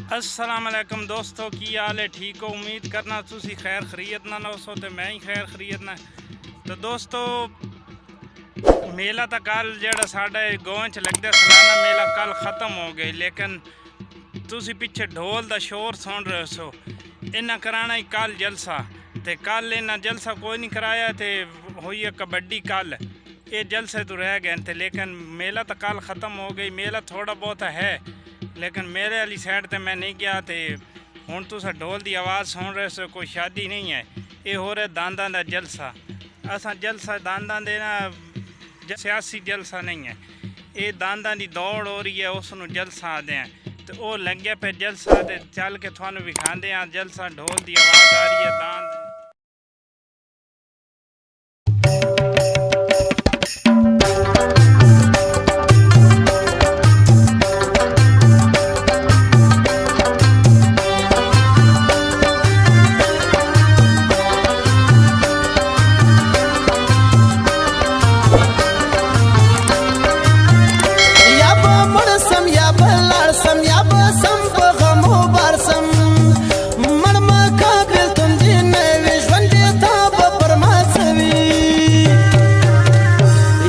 अस्सलाम वालेकुम दोस्तों, की हाल है? ठीक हो? उम्मीद करना तुसी खैर खरीयत ना हो तो मैं ही खैर खरीयत ना। तो दोस्तों, मेला तो कल जड़ा साढ़े गाँव च लगता सालाना मेला कल ख़त्म हो गई, लेकिन तुसी पिछे ढोल का शोर सुन रहे हो। इन्ना कराना ही कल जलसा, ते कल इन्ना जलसा कोई नहीं कराया, ते हुई है कबड्डी कल। ये जलसे तो रह गए थे, लेकिन मेला तो कल ख़त्म हो गई। मेला थोड़ा बहुत है, लेकिन मेरे वाली साइड ते मैं नहीं गया। तो हुण तुस ढोल की आवाज़ सुन रहे हो, कोई शादी नहीं है, ये हो रहा दांदा का जलसा। असा जलसा दांदा दे ना, सियासी जलसा नहीं है, ये दांदा की दौड़ हो रही है, उसनों जलसा आते हैं। तो वो लग्या पे जलसा, ते चल के थानू विखाते हैं जलसा। ढोल की आवाज़ आ रही है, दांद